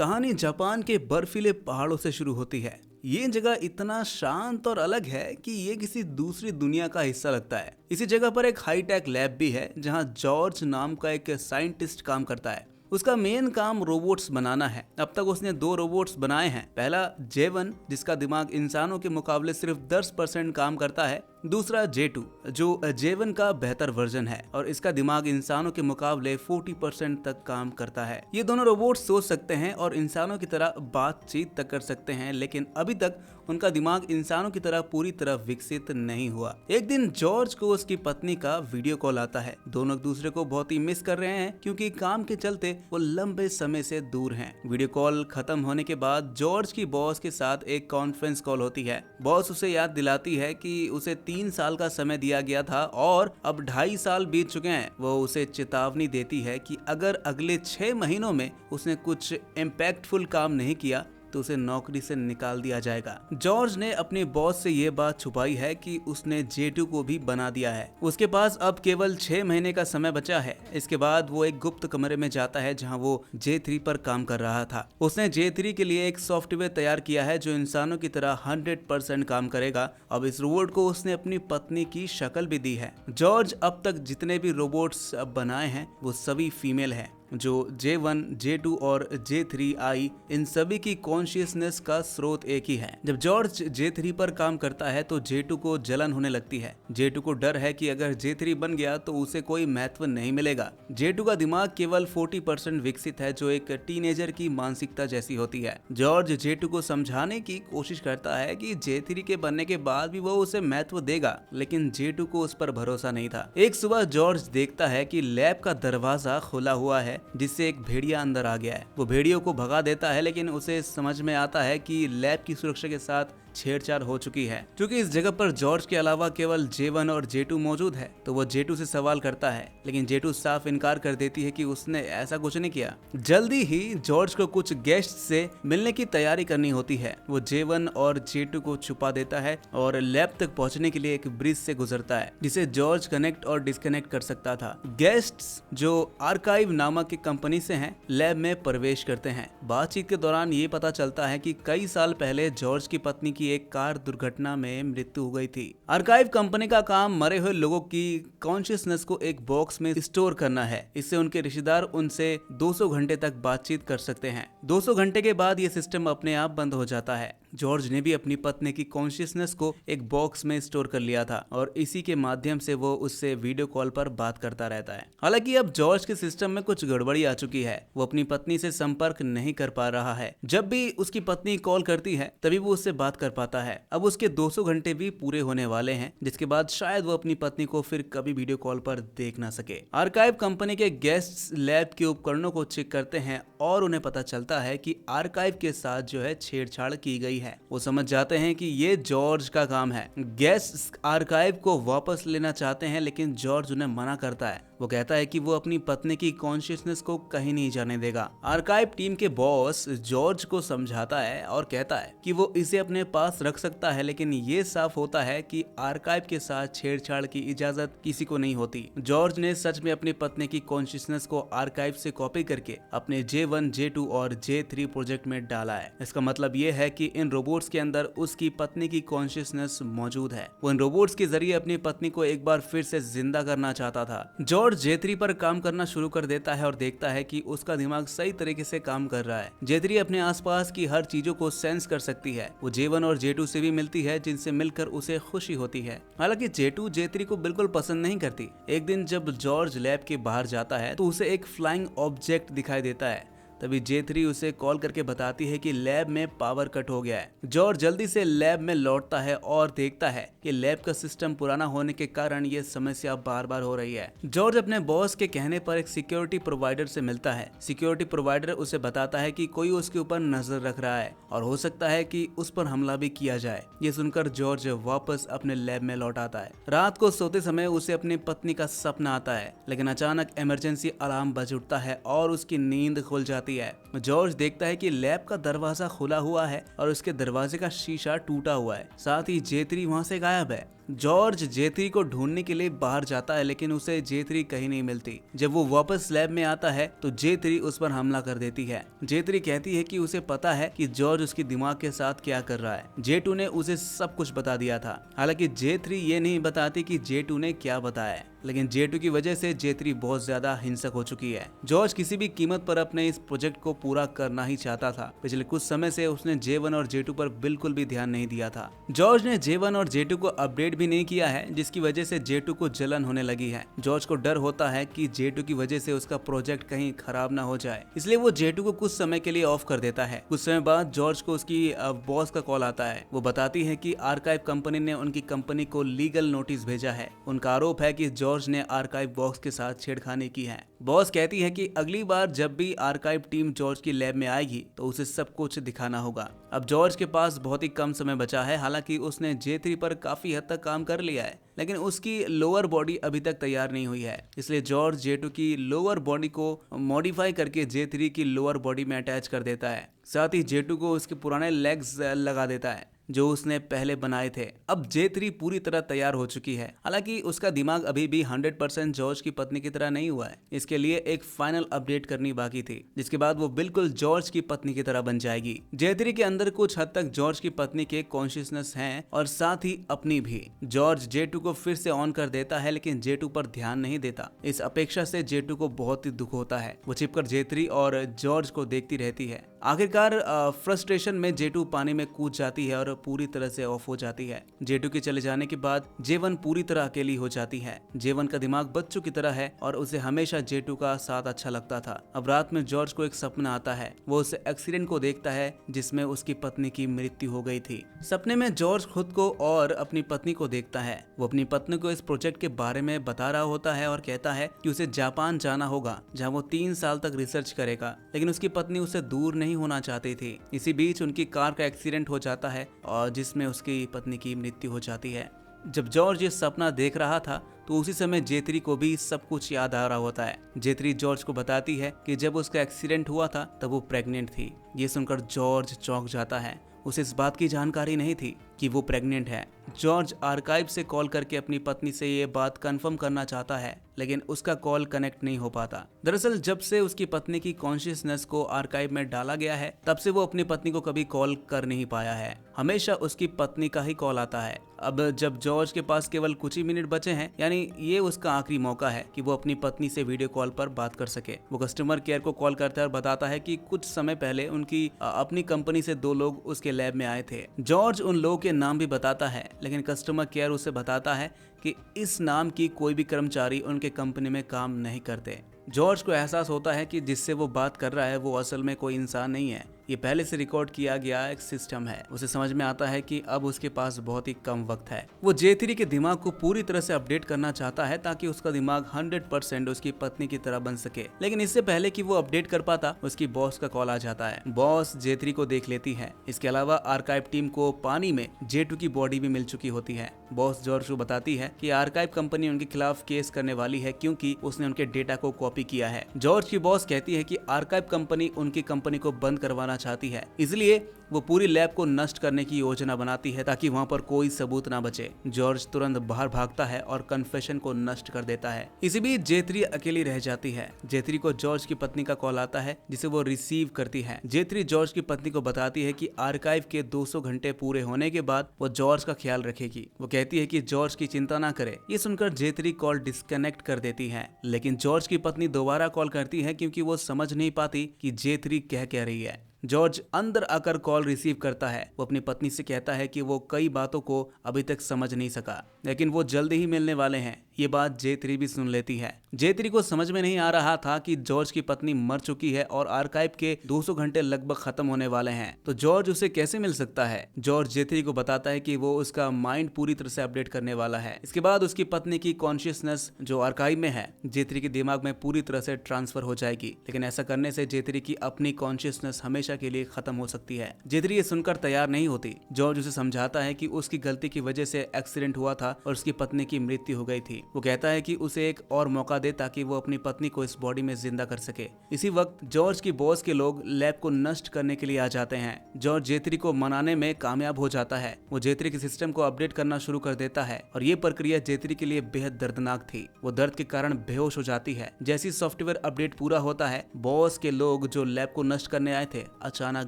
कहानी जापान के बर्फीले पहाड़ों से शुरू होती है। ये जगह इतना शांत और अलग है कि ये किसी दूसरी दुनिया का हिस्सा लगता है। इसी जगह पर एक हाईटेक लैब भी है जहां जॉर्ज नाम का एक साइंटिस्ट काम करता है। उसका मेन काम रोबोट्स बनाना है। अब तक उसने 2 रोबोट्स बनाए हैं। पहला J1 जिसका दिमाग इंसानों के मुकाबले सिर्फ 10% काम करता है। दूसरा J2 जो J1 का बेहतर वर्जन है और इसका दिमाग इंसानों के मुकाबले 40% तक काम करता है। ये दोनों रोबोट्स सोच सकते हैं और इंसानों की तरह बातचीत तक कर सकते हैं, लेकिन अभी तक उनका दिमाग इंसानों की तरह पूरी तरह विकसित नहीं हुआ। एक दिन जॉर्ज को उसकी पत्नी का वीडियो कॉल आता है। दोनों एक दूसरे को बहुत ही मिस कर रहे हैं क्योंकि काम के चलते वो लंबे समय से दूर हैं। वीडियो कॉल खत्म होने के बाद जॉर्ज की बॉस के साथ एक कॉन्फ्रेंस कॉल होती है। बॉस उसे याद दिलाती है कि उसे 3 साल का समय दिया गया था और अब 2.5 साल बीत चुके हैं। वो उसे चेतावनी देती है कि अगर अगले 6 महीनों में उसने कुछ इम्पैक्टफुल काम नहीं किया तो उसे नौकरी से निकाल दिया जाएगा। जॉर्ज ने अपने बॉस से ये बात छुपाई है कि उसने J2 को भी बना दिया है। उसके पास अब केवल 6 महीने का समय बचा है। इसके बाद वो एक गुप्त कमरे में जाता है जहां वो J3 पर काम कर रहा था। उसने J3 के लिए एक सॉफ्टवेयर तैयार किया है जो इंसानों की तरह 100% काम करेगा। अब इस रोबोट को उसने अपनी पत्नी की शक्ल भी दी है। जॉर्ज अब तक जितने भी रोबोट्स बनाए हैं वो सभी फीमेल हैं। जो J1, J2 और J3 आई, इन सभी की कॉन्शियसनेस का स्रोत एक ही है। जब जॉर्ज J3 पर काम करता है तो J2 को जलन होने लगती है। J2 को डर है कि अगर J3 बन गया तो उसे कोई महत्व नहीं मिलेगा। J2 का दिमाग केवल 40% विकसित है जो एक टीनेजर की मानसिकता जैसी होती है। जॉर्ज J2 को समझाने की कोशिश करता है कि J3 के बनने के बाद भी वो उसे महत्व देगा, लेकिन J2 को उस पर भरोसा नहीं था। एक सुबह जॉर्ज देखता है कि लैब का दरवाजा खुला हुआ है जिससे एक भेड़िया अंदर आ गया है। वो भेड़ियों को भगा देता है, लेकिन उसे समझ में आता है कि लैब की सुरक्षा के साथ छेड़छाड़ हो चुकी है। क्योंकि इस जगह पर जॉर्ज के अलावा केवल J1 और J2 मौजूद है तो वो J2 से सवाल करता है, लेकिन J2 साफ इनकार कर देती है कि उसने ऐसा कुछ नहीं किया। जल्दी ही जॉर्ज को कुछ गेस्ट से मिलने की तैयारी करनी होती है। वो J1 और J2 को छुपा देता है और लैब तक पहुंचने के लिए एक ब्रिज से गुजरता है जिसे जॉर्ज कनेक्ट और डिस्कनेक्ट कर सकता था। गेस्ट्स जो आर्काइव नामक एक कंपनी से हैं लैब में प्रवेश करते हैं। बातचीत के दौरान ये पता चलता है कि कई साल पहले जॉर्ज की पत्नी की एक कार दुर्घटना में मृत्यु हो गई थी। आर्काइव कंपनी का काम मरे हुए लोगों की कॉन्शियसनेस को एक बॉक्स में स्टोर करना है। इससे उनके रिश्तेदार उनसे 200 घंटे तक बातचीत कर सकते हैं। 200 घंटे के बाद ये सिस्टम अपने आप बंद हो जाता है। जॉर्ज ने भी अपनी पत्नी की कॉन्शियसनेस को एक बॉक्स में स्टोर कर लिया था और इसी के माध्यम से वो उससे वीडियो कॉल पर बात करता रहता है। हालांकि अब जॉर्ज के सिस्टम में कुछ गड़बड़ी आ चुकी है। वो अपनी पत्नी से संपर्क नहीं कर पा रहा है। जब भी उसकी पत्नी कॉल करती है तभी वो उससे बात कर पाता है। अब उसके 200 घंटे भी पूरे होने वाले हैं, जिसके बाद शायद वो अपनी पत्नी को फिर कभी वीडियो कॉल पर देख ना सके। आर्काइव कंपनी के गेस्ट्स लैब के उपकरणों को चेक करते हैं और उन्हें पता चलता है कि आर्काइव के साथ जो है छेड़छाड़ की गई है। वो समझ जाते हैं कि ये जॉर्ज का काम है। गेस्ट्स आर्काइव को वापस लेना चाहते हैं, लेकिन जॉर्ज उन्हें मना करता है। वो कहता है कि वो अपनी पत्नी की कॉन्शियसनेस को कहीं नहीं जाने देगा। आर्काइव टीम के बॉस जॉर्ज को समझाता है और कहता है कि वो इसे अपने पास रख सकता है, लेकिन ये साफ होता है कि आर्काइव के साथ छेड़छाड़ की इजाजत किसी को नहीं होती। जॉर्ज ने सच में अपनी पत्नी की कॉन्शियसनेस को आर्काइव से कॉपी करके अपने J1, J2 और J3 प्रोजेक्ट में डाला है। इसका मतलब ये है कि इन रोबोट्स के अंदर उसकी पत्नी की कॉन्शियसनेस मौजूद है। वो इन रोबोट्स के जरिए अपनी पत्नी को एक बार फिर से जिंदा करना चाहता था। जॉर्ज J3 पर काम करना शुरू कर देता है और देखता है कि उसका दिमाग सही तरीके से काम कर रहा है। J3 अपने आसपास की हर चीजों को सेंस कर सकती है। वो J1 और J2 से भी मिलती है, जिनसे मिलकर उसे खुशी होती है। हालांकि J2 J3 को बिल्कुल पसंद नहीं करती। एक दिन जब जॉर्ज लैब के बाहर जाता है तो उसे एक फ्लाइंग ऑब्जेक्ट दिखाई देता है। तभी J3 उसे कॉल करके बताती है कि लैब में पावर कट हो गया है। जॉर्ज जल्दी से लैब में लौटता है और देखता है कि लैब का सिस्टम पुराना होने के कारण ये समस्या बार बार हो रही है। जॉर्ज अपने बॉस के कहने पर एक सिक्योरिटी प्रोवाइडर से मिलता है। सिक्योरिटी प्रोवाइडर उसे बताता है कि कोई उसके ऊपर नजर रख रहा है और हो सकता है कि उस पर हमला भी किया जाए। ये सुनकर जॉर्ज वापस अपने लैब में लौट आता है। रात को सोते समय उसे अपनी पत्नी का सपना आता है, लेकिन अचानक इमरजेंसी अलार्म बज उठता है और उसकी नींद खुल जाती है। जॉर्ज देखता है कि लैब का दरवाजा खुला हुआ है और उसके दरवाजे का शीशा टूटा हुआ है। साथ ही J3 वहां से गायब है। जॉर्ज जे3 को ढूंढने के लिए बाहर जाता है, लेकिन उसे जे3 कहीं नहीं मिलती। जब वो वापस लैब में आता है तो जे3 उस पर हमला कर देती है। जे3 कहती है कि उसे पता है कि जॉर्ज उसके दिमाग के साथ क्या कर रहा है। जे2 ने उसे सब कुछ बता दिया था। हालांकि जे3 ये नहीं बताती कि जे2 ने क्या बताया है, लेकिन जे2 की वजह से जे3 बहुत ज्यादा हिंसक हो चुकी है। जॉर्ज किसी भी कीमत पर अपने इस प्रोजेक्ट को पूरा करना ही चाहता था। पिछले कुछ समय से उसने जे1 और जे2 पर बिल्कुल भी ध्यान नहीं दिया था। जॉर्ज ने जे1 और जे2 को अपडेट भी नहीं किया है, जिसकी वजह से जे2 को जलन होने लगी है। जॉर्ज को डर होता है कि जे2 की वजह से उसका प्रोजेक्ट कहीं खराब ना हो जाए, इसलिए वो जे2 को कुछ समय के लिए ऑफ कर देता है। कुछ समय बाद जॉर्ज को उसकी बॉस का कॉल आता है। वो बताती है कि आर्काइव कंपनी ने उनकी कंपनी को लीगल नोटिस भेजा है। उनका आरोप है कि जॉर्ज ने आर्काइव बॉक्स के साथ छेड़खानी की है। बॉस कहती है कि अगली बार जब भी आर्काइव टीम जॉर्ज की लैब में आएगी तो उसे सब कुछ दिखाना होगा। अब जॉर्ज के पास बहुत ही कम समय बचा है। हालांकि उसने जे3 पर काफी हद तक काम कर लिया है, लेकिन उसकी लोअर बॉडी अभी तक तैयार नहीं हुई है। इसलिए जॉर्ज जे2 की लोअर बॉडी को मॉडिफाई करके जे3 की लोअर बॉडी में अटैच कर देता है। साथ ही जे2 को उसके पुराने लेग्स लगा देता है जो उसने पहले बनाए थे। अब जे3 पूरी तरह तैयार हो चुकी है। हालांकि उसका दिमाग अभी भी 100% जॉर्ज की पत्नी की तरह नहीं हुआ है। इसके लिए एक फाइनल अपडेट करनी बाकी थी, जिसके बाद वो बिल्कुल जॉर्ज की पत्नी की तरह बन जाएगी। जे3 के अंदर कुछ हद तक जॉर्ज की पत्नी के कॉन्शियसनेस है और साथ ही अपनी भी। जॉर्ज जे2 को फिर से ऑन कर देता है, लेकिन जे2 पर ध्यान नहीं देता। इस अपेक्षा से जे2 को बहुत ही दुख होता है। वो छिपकर जे3 और जॉर्ज को देखती रहती है। आखिरकार फ्रस्ट्रेशन में जे2 पानी में कूद जाती है और पूरी तरह से ऑफ हो जाती है। जे2 के चले जाने के बाद जे1 पूरी तरह अकेली हो जाती है। जे1 का दिमाग बच्चों की तरह है और उसे हमेशा जे2 का साथ अच्छा लगता था। अब रात में जॉर्ज को एक सपना आता है। वो उस एक्सीडेंट को देखता है जिसमें उसकी पत्नी की मृत्यु हो गई थी। सपने में जॉर्ज खुद को और अपनी पत्नी को देखता है। वो अपनी पत्नी को इस प्रोजेक्ट के बारे में बता रहा होता है और कहता है कि उसे जापान जाना होगा, जहाँ वो 3 साल तक रिसर्च करेगा। लेकिन उसकी पत्नी उससे दूर नहीं होना चाहती थी। इसी बीच उनकी कार का एक्सीडेंट हो जाता है और जिसमें उसकी पत्नी की मृत्यु हो जाती है। जब जॉर्ज ये सपना देख रहा था तो उसी समय जे3 को भी सब कुछ याद आ रहा होता है। जे3 जॉर्ज को बताती है कि जब उसका एक्सीडेंट हुआ था तब वो प्रेग्नेंट थी। ये सुनकर जॉर्ज चौंक जाता है। उसे इस बात की जानकारी नहीं थी कि वो प्रेग्नेंट है। जॉर्ज आर्काइव से कॉल करके अपनी पत्नी से ये बात कंफर्म करना चाहता है, लेकिन उसका कॉल कनेक्ट नहीं हो पाता। दरअसल जब से उसकी पत्नी की कॉन्शियसनेस को आर्काइव में डाला गया है, तब से वो अपनी पत्नी को कभी कॉल कर नहीं पाया है। हमेशा उसकी पत्नी का ही कॉल आता है। अब जब जॉर्ज के पास केवल कुछ ही मिनट बचे हैं, यानी ये उसका आखिरी मौका है कि वो अपनी पत्नी से वीडियो कॉल पर बात कर सके। वो कस्टमर केयर को कॉल करता है और बताता है कि कुछ समय पहले उनकी अपनी कंपनी से 2 लोग उसके लैब में आए थे। जॉर्ज उन लोगों के नाम भी बताता है, लेकिन कस्टमर केयर उसे बताता है कि इस नाम की कोई भी कर्मचारी उनके कंपनी में काम नहीं करते। जॉर्ज को एहसास होता है कि जिससे वो बात कर रहा है वो असल में कोई इंसान नहीं है, ये पहले से रिकॉर्ड किया गया एक सिस्टम है। उसे समझ में आता है कि अब उसके पास बहुत ही कम वक्त है। वो जे3 के दिमाग को पूरी तरह से अपडेट करना चाहता है ताकि उसका दिमाग 100% उसकी पत्नी की तरह बन सके। लेकिन इससे पहले कि वो अपडेट कर पाता, उसकी बॉस का कॉल आ जाता है। बॉस जे3 को देख लेती है। इसके अलावा आर्काइव टीम को पानी में जे2 की बॉडी भी मिल चुकी होती है। बॉस जॉर्ज को बताती है कि आर्काइव कंपनी उनके खिलाफ केस करने वाली है क्योंकि उसने उनके डेटा को कॉपी किया है। जॉर्ज की बॉस कहती है कि आर्काइव कंपनी उनकी कंपनी को बंद करवाना चाहती है, इसलिए वो पूरी लैब को नष्ट करने की योजना बनाती है ताकि वहाँ पर कोई सबूत ना बचे। जॉर्ज तुरंत बाहर भागता है और कन्फेशन को नष्ट कर देता है। इसी बीच जे3 अकेली रह जाती है। जे3 को जॉर्ज की पत्नी का कॉल आता है, जिसे वो रिसीव करती है। जे3 जॉर्ज की पत्नी को बताती है कि आर्काइव के 200 घंटे पूरे होने के बाद वो जॉर्ज का ख्याल रखेगी। वो कहती है कि जॉर्ज की चिंता ना करे। ये सुनकर जे3 कॉल डिस्कनेक्ट कर देती है, लेकिन जॉर्ज की पत्नी दोबारा कॉल करती है क्योंकि वो समझ नहीं पाती कि जे3 कह रही है। जॉर्ज अंदर आकर कॉल रिसीव करता है। वो अपनी पत्नी से कहता है कि वो कई बातों को अभी तक समझ नहीं सका, लेकिन वो जल्दी ही मिलने वाले हैं। ये बात जे3 भी सुन लेती है। जे3 को समझ में नहीं आ रहा था कि जॉर्ज की पत्नी मर चुकी है और आर्काइव के 200 घंटे लगभग खत्म होने वाले हैं, तो जॉर्ज उसे कैसे मिल सकता है। जॉर्ज जे3 को बताता है कि वो उसका माइंड पूरी तरह से अपडेट करने वाला है। इसके बाद उसकी पत्नी की कॉन्शियसनेस जो आर्काइव में है जे3 के दिमाग में पूरी तरह से ट्रांसफर हो जाएगी, लेकिन ऐसा करने से जे3 की अपनी कॉन्शियसनेस हमेशा हमेशा के लिए खत्म हो सकती है। जेतरी ये सुनकर तैयार नहीं होती। जॉर्ज उसे समझाता है कि उसकी गलती की वजह से एक्सीडेंट हुआ था और उसकी पत्नी की मृत्यु हो गई थी। वो कहता है कि उसे एक और मौका दे ताकि वो अपनी पत्नी को इस बॉडी में जिंदा कर सके। इसी वक्त जॉर्ज की बॉस के लोग लैब को नष्ट करने के लिए आ जाते हैं। जॉर्ज जेतरी को मनाने में कामयाब हो जाता है। वो जेतरी के सिस्टम को अपडेट करना शुरू कर देता है और ये प्रक्रिया जेतरी के लिए बेहद दर्दनाक थी। वो दर्द के कारण बेहोश हो जाती है। जैसी सॉफ्टवेयर अपडेट पूरा होता है, बॉस के लोग जो लैब को नष्ट करने आए थे अचानक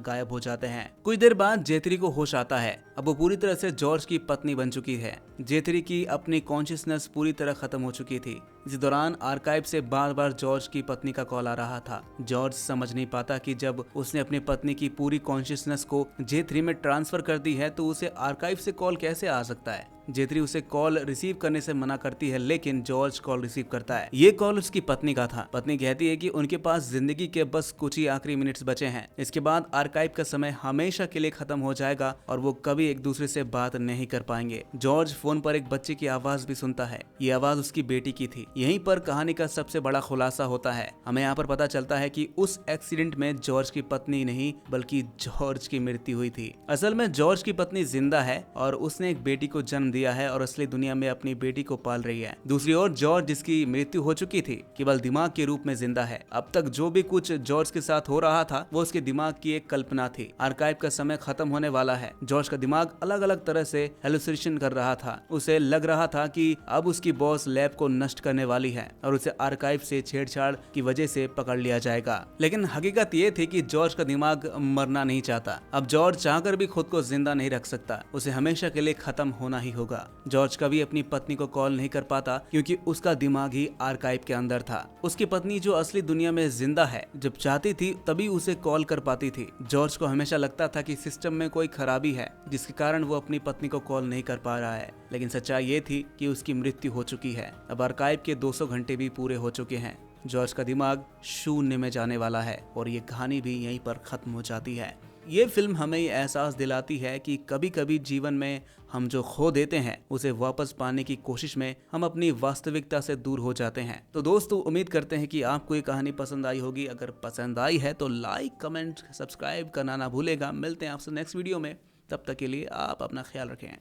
गायब हो जाते हैं। कुछ देर बाद जेतरी को होश आता है। अब वो पूरी तरह से जॉर्ज की पत्नी बन चुकी है। जेतरी की अपनी कॉन्शियसनेस पूरी तरह खत्म हो चुकी थी। इसी दौरान आर्काइव से बार बार जॉर्ज की पत्नी का कॉल आ रहा था। जॉर्ज समझ नहीं पाता कि जब उसने अपनी पत्नी की पूरी कॉन्शियसनेस को J3 में ट्रांसफर कर दी है तो उसे आर्काइव से कॉल कैसे आ सकता है। जेतरी उसे कॉल रिसीव करने से मना करती है, लेकिन जॉर्ज कॉल रिसीव करता है। ये कॉल उसकी पत्नी का था। पत्नी कहती है कि उनके पास जिंदगी के बस कुछ ही आखिरी मिनट्स बचे हैं। इसके बाद आर्काइव का समय हमेशा के लिए खत्म हो जाएगा और वो कभी एक दूसरे से बात नहीं कर पाएंगे। जॉर्ज फोन पर एक बच्चे की आवाज भी सुनता है। ये आवाज उसकी बेटी की थी। यहीं पर कहानी का सबसे बड़ा खुलासा होता है। हमें यहाँ पर पता चलता है कि उस एक्सीडेंट में जॉर्ज की पत्नी नहीं बल्कि जॉर्ज की मृत्यु हुई थी। असल में जॉर्ज की पत्नी जिंदा है और उसने एक बेटी को जन्म दिया है और असली दुनिया में अपनी बेटी को पाल रही है। दूसरी ओर जॉर्ज, जिसकी मृत्यु हो चुकी थी, केवल दिमाग के रूप में जिंदा है। अब तक जो भी कुछ जॉर्ज के साथ हो रहा था वो उसके दिमाग की एक कल्पना थी। आर्काइव का समय खत्म होने वाला है। जॉर्ज का दिमाग अलग अलग तरह से हेलुसिनेशन कर रहा था। उसे लग रहा था कि अब उसकी बॉस लैब को नष्ट करने वाली है और उसे आर्काइव से छेड़छाड़ की वजह से पकड़ लिया जाएगा। लेकिन हकीकत ये थी कि जॉर्ज का दिमाग मरना नहीं चाहता। अब जॉर्ज चाहकर भी खुद को जिंदा नहीं रख सकता। उसे हमेशा के लिए खत्म होना ही होगा। जॉर्ज कभी अपनी पत्नी को कॉल नहीं कर पाता क्योंकि उसका दिमाग ही आर्काइव के अंदर था। उसकी पत्नी जो असली दुनिया में जिंदा है, जब चाहती थी तभी उसे कॉल कर पाती थी। जॉर्ज को हमेशा लगता था कि सिस्टम में कोई खराबी है जिसके कारण वो अपनी पत्नी को कॉल नहीं कर पा रहा है, लेकिन सच्चाई ये थी कि उसकी मृत्यु हो चुकी है। अब आर्काइव के 200 घंटे भी पूरे हो चुके हैं। जॉर्ज का दिमाग शून्य में जाने वाला है और ये कहानी भी यहीं पर खत्म हो जाती है। ये फिल्म हमें ये एहसास दिलाती है कि कभी कभी जीवन में हम जो खो देते हैं उसे वापस पाने की कोशिश में हम अपनी वास्तविकता से दूर हो जाते हैं। तो दोस्तों, उम्मीद करते हैं कि आपको ये कहानी पसंद आई होगी। अगर पसंद आई है तो लाइक, कमेंट, सब्सक्राइब करना ना भूलेगा। मिलते हैं आपसे नेक्स्ट वीडियो में। तब तक के लिए आप अपना ख्याल रखें।